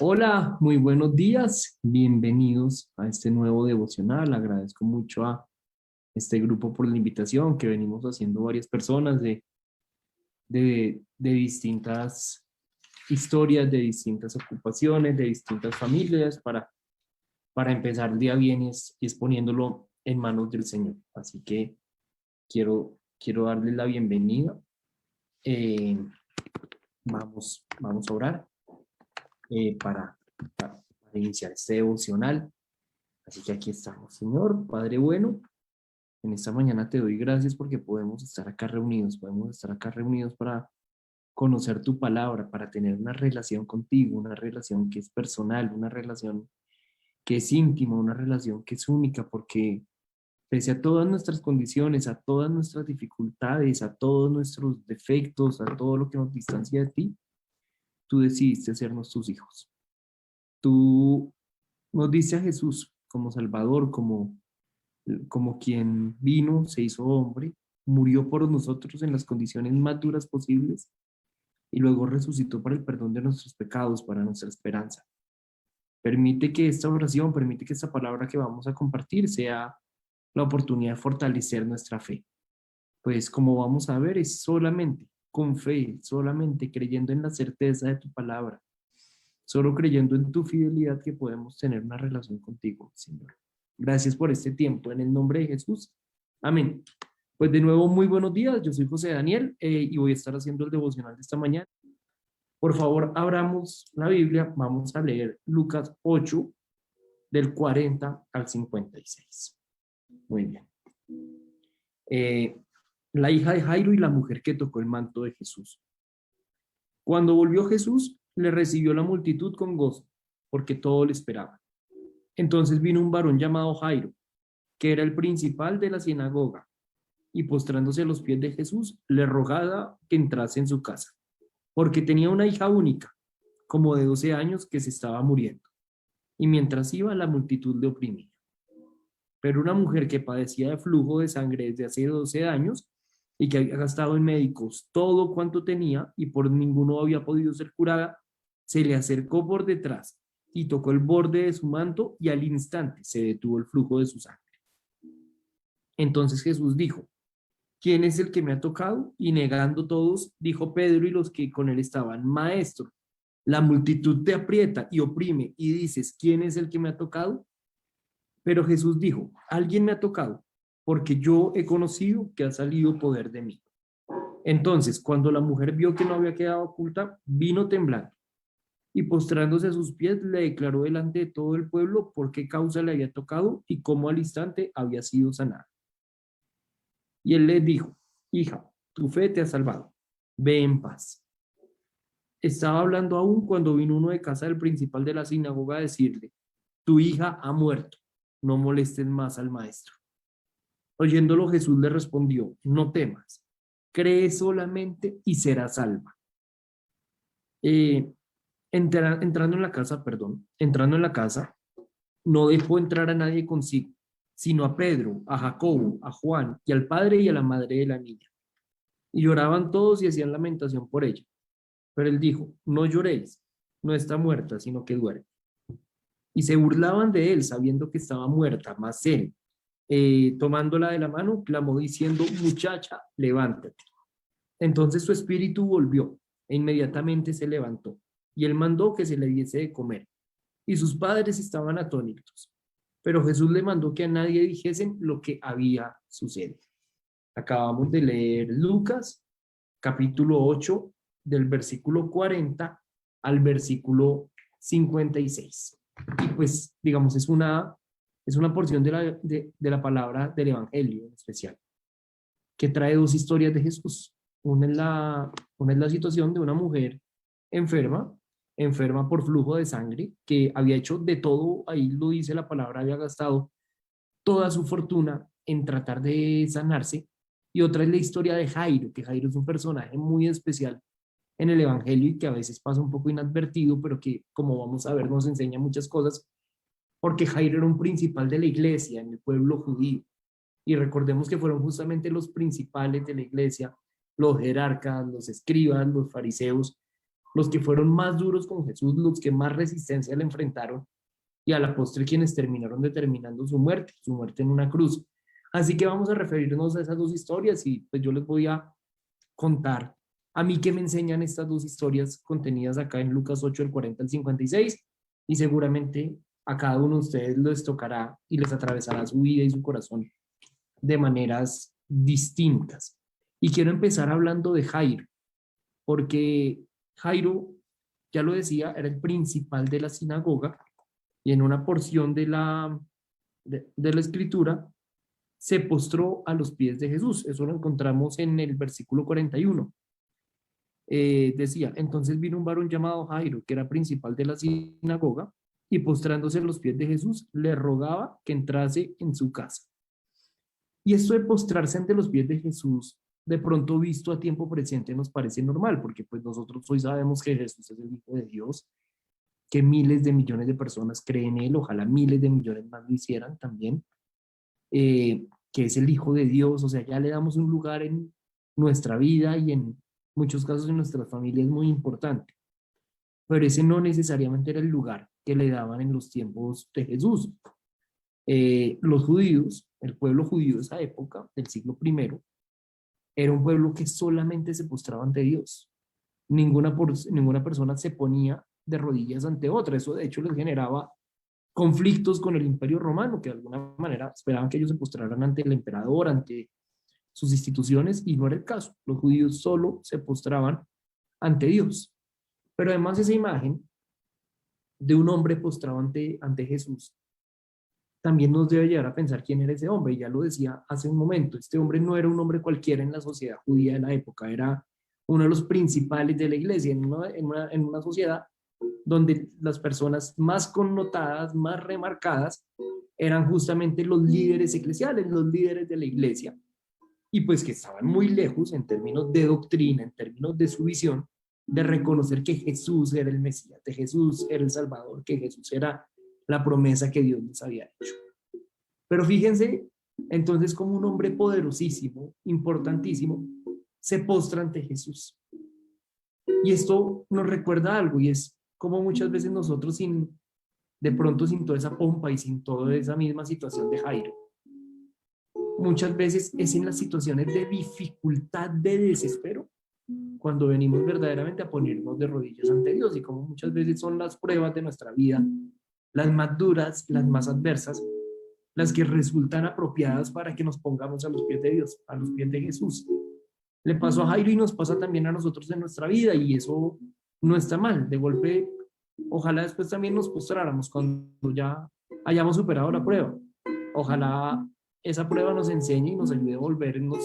Hola, muy buenos días. Bienvenidos a este nuevo devocional. Agradezco mucho a este grupo por la invitación que venimos haciendo varias personas de distintas historias, de distintas ocupaciones, de distintas familias para empezar el día bien y es poniéndolo en manos del Señor. Así que quiero darles la bienvenida. Eh, vamos a orar para iniciar este devocional. Así que aquí estamos, Señor, Padre bueno, en esta mañana te doy gracias porque podemos estar acá reunidos para conocer tu palabra, para tener una relación contigo, una relación que es personal, una relación que es íntima, una relación que es única, porque pese a todas nuestras condiciones, a todas nuestras dificultades, a todos nuestros defectos, a todo lo que nos distancia de ti, tú decidiste hacernos tus hijos. Tú nos diste a Jesús como Salvador, como quien vino, se hizo hombre, murió por nosotros en las condiciones más duras posibles y luego resucitó para el perdón de nuestros pecados, para nuestra esperanza. Permite que esta oración, permite que esta palabra que vamos a compartir sea la oportunidad de fortalecer nuestra fe. Pues como vamos a ver, es solamente con fe, solamente creyendo en la certeza de tu palabra, solo creyendo en tu fidelidad que podemos tener una relación contigo, Señor. Gracias por este tiempo, en el nombre de Jesús. Amén. Pues de nuevo, muy buenos días. Yo soy José Daniel y voy a estar haciendo el devocional de esta mañana. Por favor, abramos la Biblia. Vamos a leer Lucas 8, del 40 al 56. Muy bien. Eh, la hija de Jairo y la mujer que tocó el manto de Jesús. Cuando volvió Jesús, le recibió la multitud con gozo, porque todo le esperaba. Entonces vino un varón llamado Jairo, que era el principal de la sinagoga, y postrándose a los pies de Jesús, le rogaba que entrase en su casa, porque tenía una hija única, como de 12 años, que se estaba muriendo, y mientras iba la multitud le oprimía. Pero una mujer que padecía de flujo de sangre desde hace 12 años y que había gastado en médicos todo cuanto tenía y por ninguno había podido ser curada, se le acercó por detrás y tocó el borde de su manto y al instante se detuvo el flujo de su sangre. Entonces Jesús dijo: ¿Quién es el que me ha tocado? Y negando todos, dijo Pedro y los que con él estaban: Maestro, la multitud te aprieta y oprime y dices: ¿Quién es el que me ha tocado? Pero Jesús dijo: Alguien me ha tocado, porque yo he conocido que ha salido poder de mí. Entonces, cuando la mujer vio que no había quedado oculta, vino temblando y postrándose a sus pies le declaró delante de todo el pueblo por qué causa le había tocado y cómo al instante había sido sanada. Y él le dijo: Hija, tu fe te ha salvado, ve en paz. Estaba hablando aún cuando vino uno de casa del principal de la sinagoga a decirle: Tu hija ha muerto, no molestes más al maestro. Oyéndolo, Jesús le respondió: No temas, cree solamente y serás salva. Eh, entrando en la casa, no dejó entrar a nadie consigo, sino a Pedro, a Jacobo, a Juan y al padre y a la madre de la niña. Y lloraban todos y hacían lamentación por ella. Pero él dijo: No lloréis, no está muerta, sino que duerme. Y se burlaban de él, sabiendo que estaba muerta, mas él, tomándola de la mano, clamó diciendo: Muchacha, levántate. Entonces su espíritu volvió e inmediatamente se levantó, y él mandó que se le diese de comer. Y sus padres estaban atónitos. Pero Jesús le mandó que a nadie dijesen lo que había sucedido. Acabamos de leer Lucas, capítulo 8, del versículo 40 al versículo 56. Y pues, digamos, es una porción de la palabra del Evangelio en especial, que trae dos historias de Jesús. Una es la situación de una mujer enferma, enferma por flujo de sangre, que había hecho de todo, ahí lo dice la palabra, había gastado toda su fortuna en tratar de sanarse. Y otra es la historia de Jairo, que Jairo es un personaje muy especial en el Evangelio y que a veces pasa un poco inadvertido, pero que, como vamos a ver, nos enseña muchas cosas, porque Jairo era un principal de la iglesia en el pueblo judío. Y recordemos que fueron justamente los principales de la iglesia, los jerarcas, los escribas, los fariseos, los que fueron más duros con Jesús, los que más resistencia le enfrentaron, y a la postre quienes terminaron determinando su muerte en una cruz. Así que vamos a referirnos a esas dos historias y pues yo les voy a contar a mí qué me enseñan estas dos historias contenidas acá en Lucas 8, del 40 al 56, y seguramente a cada uno de ustedes les tocará y les atravesará su vida y su corazón de maneras distintas. Y quiero empezar hablando de Jairo, porque Jairo, ya lo decía, era el principal de la sinagoga y en una porción de la escritura se postró a los pies de Jesús. Eso lo encontramos en el versículo 41. Decía, entonces vino un varón llamado Jairo, que era principal de la sinagoga, y postrándose a los pies de Jesús, le rogaba que entrase en su casa. Y esto de postrarse ante los pies de Jesús, de pronto visto a tiempo presente, nos parece normal, porque pues nosotros hoy sabemos que Jesús es el Hijo de Dios, que miles de millones de personas creen en él, ojalá miles de millones más lo hicieran también, que es el Hijo de Dios, o sea, ya le damos un lugar en nuestra vida y en muchos casos en nuestras familias muy importante. Pero ese no necesariamente era el lugar que le daban en los tiempos de Jesús. Los judíos, el pueblo judío de esa época, del siglo I, era un pueblo que solamente se postraba ante Dios. Ninguna persona se ponía de rodillas ante otra. Eso de hecho les generaba conflictos con el Imperio Romano, que de alguna manera esperaban que ellos se postraran ante el emperador, ante sus instituciones, y no era el caso. Los judíos solo se postraban ante Dios. Pero además esa imagen de un hombre postrado ante Jesús también nos debe llevar a pensar quién era ese hombre. Y ya lo decía hace un momento, este hombre no era un hombre cualquiera en la sociedad judía de la época, era uno de los principales de la iglesia, en una sociedad donde las personas más connotadas, más remarcadas, eran justamente los líderes eclesiales, los líderes de la iglesia, y pues que estaban muy lejos en términos de doctrina, en términos de su visión, de reconocer que Jesús era el Mesías, que Jesús era el Salvador, que Jesús era la promesa que Dios les había hecho. Pero fíjense, entonces, como un hombre poderosísimo, importantísimo, se postra ante Jesús. Y esto nos recuerda algo, y es como muchas veces nosotros de pronto sin toda esa pompa y sin toda esa misma situación de Jairo, muchas veces es en las situaciones de dificultad, de desespero, cuando venimos verdaderamente a ponernos de rodillas ante Dios, y como muchas veces son las pruebas de nuestra vida, las más duras, las más adversas, las que resultan apropiadas para que nos pongamos a los pies de Dios, a los pies de Jesús. Le pasó a Jairo y nos pasa también a nosotros en nuestra vida, y eso no está mal. De golpe, ojalá después también nos postráramos cuando ya hayamos superado la prueba. Ojalá esa prueba nos enseñe y nos ayude a volvernos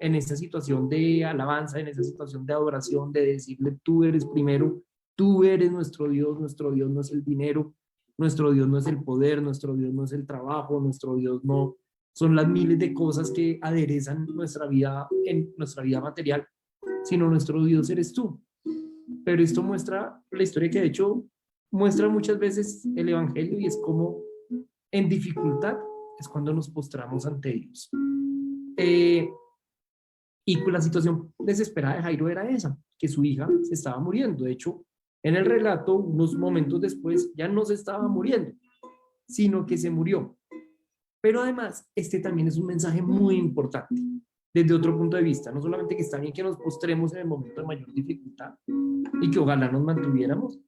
en esa situación de alabanza, en esa situación de adoración, de decirle, tú eres primero, tú eres nuestro Dios no es el dinero, nuestro Dios no es el poder, nuestro Dios no es el trabajo, nuestro Dios no son las miles de cosas que aderezan nuestra vida, en nuestra vida material, sino nuestro Dios eres tú. Pero esto muestra la historia que de hecho muestra muchas veces el Evangelio, y es como en dificultad es cuando nos postramos ante Dios. Y pues la situación desesperada de Jairo era esa, que su hija se estaba muriendo. De hecho, en el relato, unos momentos después, ya no se estaba muriendo, sino que se murió. Pero además, este también es un mensaje muy importante desde otro punto de vista. No solamente que está bien que nos postremos en el momento de mayor dificultad y que ojalá nos mantuviéramos,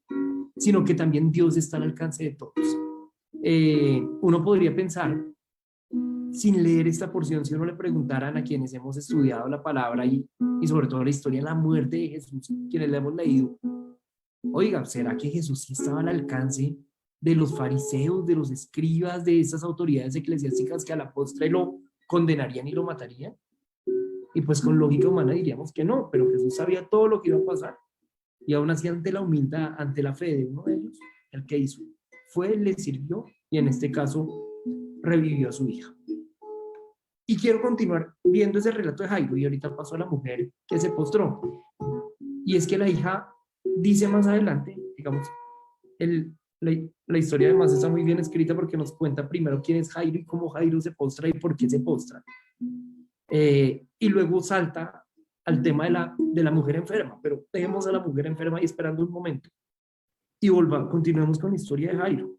sino que también Dios está al alcance de todos. Uno podría pensar, sin leer esta porción, si uno le preguntaran a quienes hemos estudiado la palabra y sobre todo la historia de la muerte de Jesús, quienes la hemos leído, oiga, ¿será que Jesús sí estaba al alcance de los fariseos, de los escribas, de esas autoridades eclesiásticas que a la postre lo condenarían y lo matarían? Y pues con lógica humana diríamos que no, pero Jesús sabía todo lo que iba a pasar, y aún así ante la humildad, ante la fe de uno de ellos, el que hizo fue, le sirvió, y en este caso revivió a su hija. Y quiero continuar viendo ese relato de Jairo, y ahorita paso a la mujer que se postró. Y es que la hija dice más adelante, digamos, la historia además está muy bien escrita porque nos cuenta primero quién es Jairo y cómo Jairo se postra y por qué se postra. Y luego salta al tema de la mujer enferma, pero dejemos a la mujer enferma ahí esperando un momento y continuemos con la historia de Jairo.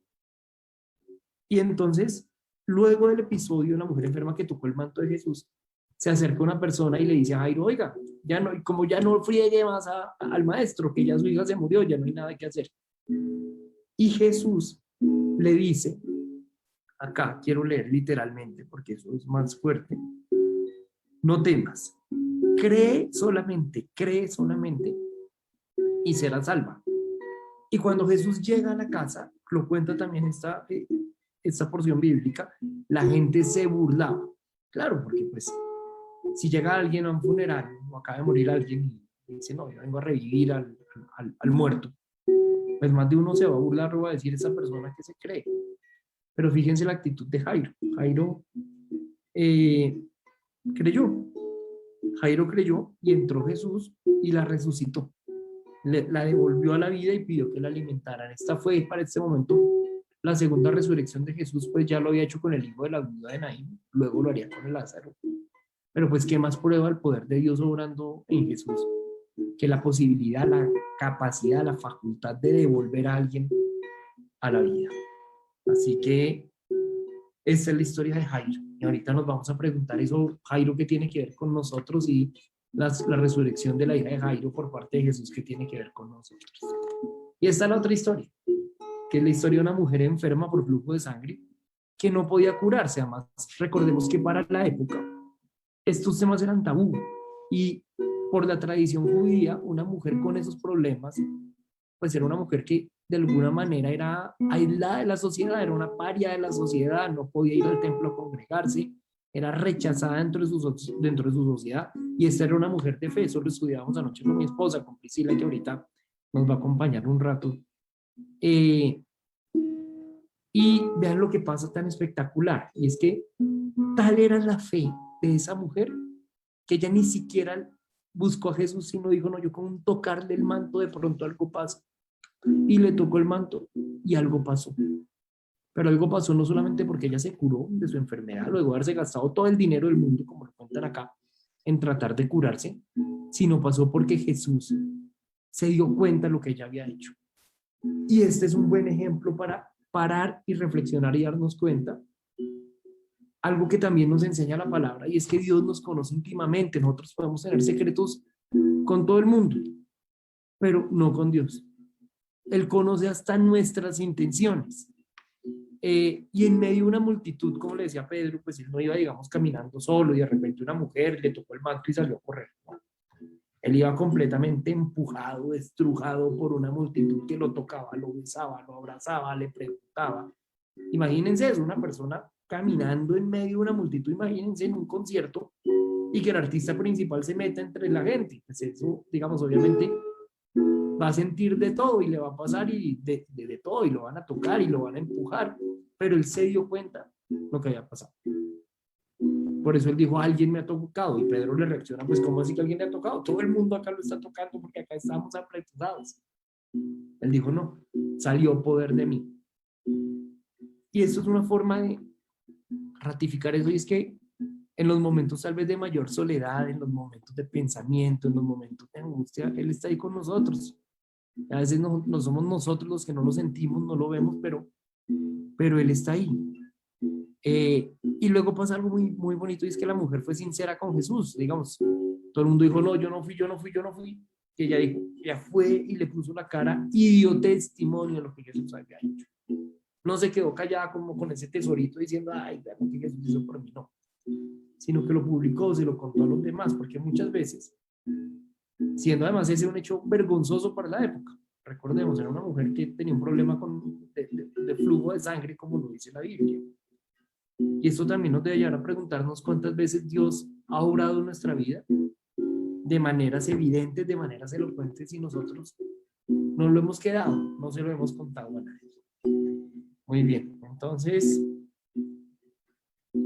Y entonces, luego del episodio de la mujer enferma que tocó el manto de Jesús, se acerca una persona y le dice a Jairo, oiga, ya no, como ya no friegue más al maestro, que ya su hija se murió, ya no hay nada que hacer. Y Jesús le dice, acá quiero leer literalmente porque eso es más fuerte, no temas, cree solamente y serás salva. Y cuando Jesús llega a la casa, lo cuenta también esta porción bíblica, la gente se burlaba. Claro, porque pues si llega alguien a un funeral o acaba de morir alguien y dice, no, yo vengo a revivir al muerto, pues más de uno se va a burlar o va a decir esa persona que se cree. Pero fíjense la actitud de Jairo. Creyó. Jairo creyó y entró Jesús y la resucitó. La devolvió a la vida y pidió que la alimentaran. Esta fue para este momento la segunda resurrección de Jesús, pues ya lo había hecho con el hijo de la viuda de Naín, luego lo haría con el Lázaro. Pero pues qué más prueba el poder de Dios obrando en Jesús que la posibilidad, la capacidad, la facultad de devolver a alguien a la vida. Así que esta es la historia de Jairo. Y ahorita nos vamos a preguntar eso, Jairo, ¿qué tiene que ver con nosotros? Y la resurrección de la hija de Jairo por parte de Jesús, ¿qué tiene que ver con nosotros? Y esta es la otra historia, que es la historia de una mujer enferma por flujo de sangre que no podía curarse. Además, recordemos que para la época estos temas eran tabú. Y por la tradición judía, una mujer con esos problemas, pues era una mujer que de alguna manera era aislada de la sociedad, era una paria de la sociedad, no podía ir al templo a congregarse, era rechazada dentro de su sociedad, y esta era una mujer de fe. Eso lo estudiábamos anoche con mi esposa, con Priscila, que ahorita nos va a acompañar un rato. Y vean lo que pasa tan espectacular, y es que tal era la fe de esa mujer que ella ni siquiera buscó a Jesús, sino dijo, no, yo con un tocarle el manto de pronto algo pasa. Y le tocó el manto y algo pasó. Pero algo pasó no solamente porque ella se curó de su enfermedad, luego de haberse gastado todo el dinero del mundo, como lo cuentan acá, en tratar de curarse, sino pasó porque Jesús se dio cuenta de lo que ella había hecho. Y este es un buen ejemplo para parar y reflexionar y darnos cuenta algo que también nos enseña la palabra, y es que Dios nos conoce íntimamente. Nosotros podemos tener secretos con todo el mundo, pero no con Dios. Él conoce hasta nuestras intenciones. Y en medio de una multitud, como le decía Pedro, pues él no iba, digamos, caminando solo y de repente una mujer le tocó el manto y salió a correr. No. Él iba completamente empujado, estrujado por una multitud que lo tocaba, lo besaba, lo abrazaba, le preguntaba. Imagínense eso, una persona caminando en medio de una multitud, imagínense en un concierto y que el artista principal se meta entre la gente. Pues eso, digamos, obviamente va a sentir de todo y le va a pasar y de todo, y lo van a tocar y lo van a empujar, pero él se dio cuenta lo que había pasado. Por eso él dijo, alguien me ha tocado, y Pedro le reacciona, pues ¿cómo así que alguien le ha tocado? Todo el mundo acá lo está tocando porque acá estamos apretados. Él dijo, no, salió poder de mí. Y esto es una forma de ratificar eso, y es que en los momentos tal vez de mayor soledad, en los momentos de pensamiento, en los momentos de angustia, Él está ahí con nosotros. A veces no somos nosotros los que no lo sentimos, no lo vemos, pero Él está ahí. Y luego pasa algo muy, muy bonito, y es que la mujer fue sincera con Jesús. Digamos, todo el mundo dijo, no, yo no fui. Que ella dijo, ella fue y le puso la cara y dio testimonio de lo que Jesús había hecho. No se quedó callada como con ese tesorito diciendo, ay, vean lo que Jesús hizo por mí, no. Sino que lo publicó, se lo contó a los demás, porque muchas veces, siendo además ese un hecho vergonzoso para la época, recordemos, era una mujer que tenía un problema de flujo de sangre, como lo dice la Biblia. Y esto también nos debe llevar a preguntarnos cuántas veces Dios ha obrado en nuestra vida de maneras evidentes, de maneras elocuentes, y nosotros no lo hemos quedado, no se lo hemos contado a nadie. Muy bien, entonces,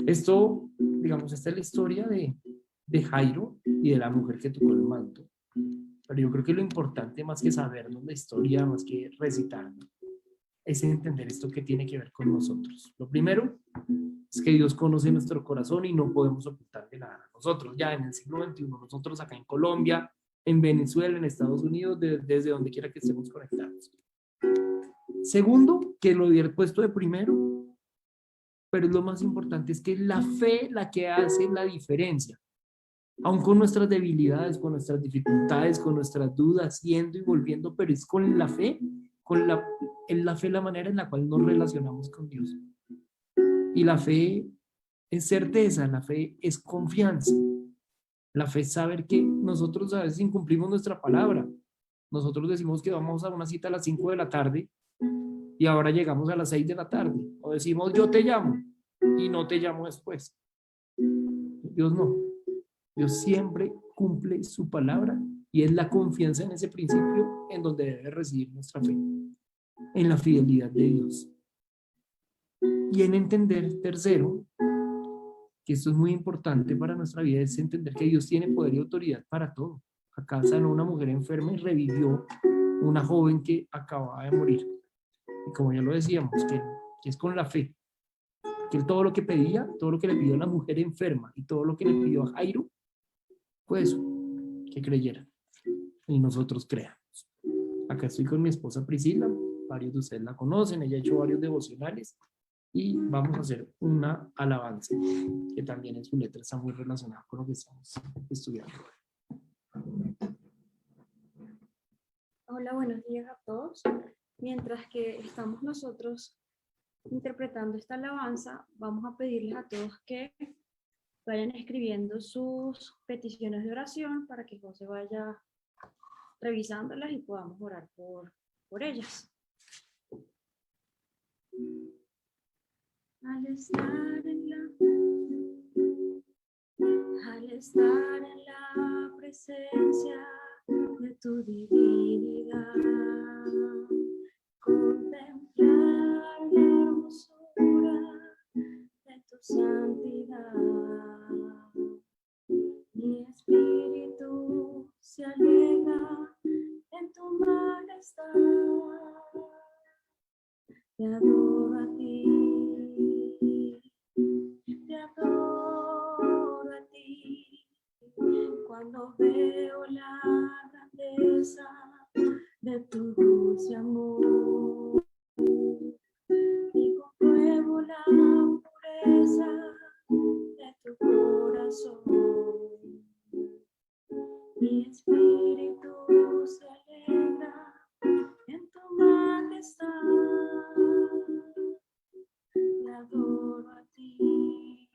esto, digamos, esta es la historia de Jairo y de la mujer que tocó el manto. Pero yo creo que lo importante, más que sabernos la historia, más que recitarla, es entender esto que tiene que ver con nosotros. Lo primero es que Dios conoce nuestro corazón y no podemos ocultarle nada. nosotros ya en el siglo XXI, nosotros acá en Colombia, en Venezuela, en Estados Unidos, desde donde quiera que estemos conectados. Segundo, que lo hubiera puesto de primero, pero lo más importante es que es la fe la que hace la diferencia. Aún con nuestras debilidades, con nuestras dificultades, con nuestras dudas, yendo y volviendo, pero es con la fe, en la fe la manera en la cual nos relacionamos con Dios. Y la fe es certeza, la fe es confianza. La fe es saber que nosotros a veces incumplimos nuestra palabra. Nosotros decimos que vamos a una cita a las 5 de la tarde y ahora llegamos a las 6 de la tarde. O decimos yo te llamo y no te llamo después. Dios no. Dios siempre cumple su palabra y es la confianza en ese principio en donde debe residir nuestra fe, en la fidelidad de Dios. Y en entender, tercero, que esto es muy importante para nuestra vida, es entender que Dios tiene poder y autoridad para todo. Acá sanó una mujer enferma y revivió una joven que acababa de morir. Y como ya lo decíamos, que es con la fe, que él todo lo que pedía, todo lo que le pidió a la mujer enferma y todo lo que le pidió a Jairo, fue eso, que creyera. Y nosotros creamos. Acá estoy con mi esposa Priscila, varios de ustedes la conocen, ella ha hecho varios devocionales y vamos a hacer una alabanza, que también en su letra está muy relacionada con lo que estamos estudiando. Hola, buenos días a todos. Mientras que estamos nosotros interpretando esta alabanza, vamos a pedirles a todos que vayan escribiendo sus peticiones de oración para que José vaya revisándolas y podamos orar por ellas. Al estar en la presencia de tu divinidad, contemplar la hermosura de tu santidad, mi espíritu se alegra en tu majestad. Te adoro a ti, te adoro a ti, cuando veo la grandeza de tu dulce amor y compruebo la pureza de tu corazón. Mi espíritu se alegra en tu majestad. Te adoro a ti,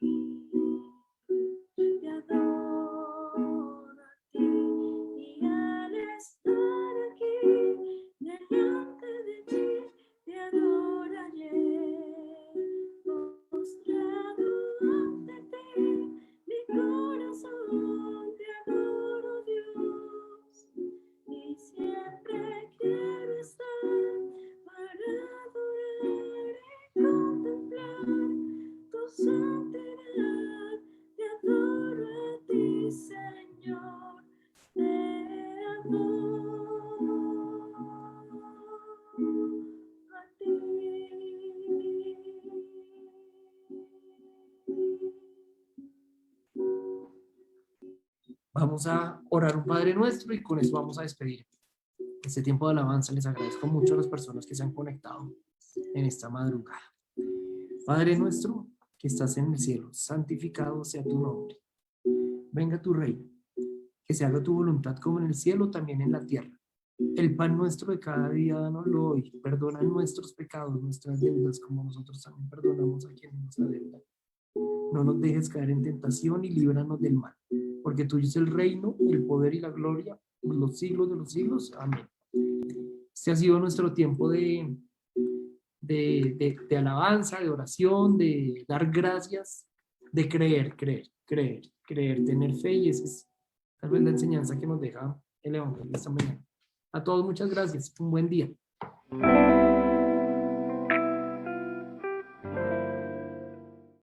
te adoro a ti, y al estar aquí delante de ti, te adoraré, postrado ante ti, mi corazón te adoro, Dios, y siempre quiero estar para adorar y contemplar tu santidad. Te adoro a ti, Señor, te adoro a ti. Vamos a orar un Padre Nuestro y con eso vamos a despedir este tiempo de alabanza. Les agradezco mucho a las personas que se han conectado en esta madrugada. Padre nuestro que estás en el cielo, santificado sea tu nombre. Venga tu reino, que se haga tu voluntad como en el cielo, también en la tierra. El pan nuestro de cada día, dánoslo hoy. Perdona nuestros pecados, nuestras deudas, como nosotros también perdonamos a quienes nos adeudan. No nos dejes caer en tentación y líbranos del mal, porque tuyo es el reino, el poder y la gloria por los siglos de los siglos. Amén. Este ha sido nuestro tiempo de alabanza, de oración, de dar gracias, de creer, tener fe, y esa es tal vez la enseñanza que nos deja el Evangelio esta mañana. A todos muchas gracias, un buen día.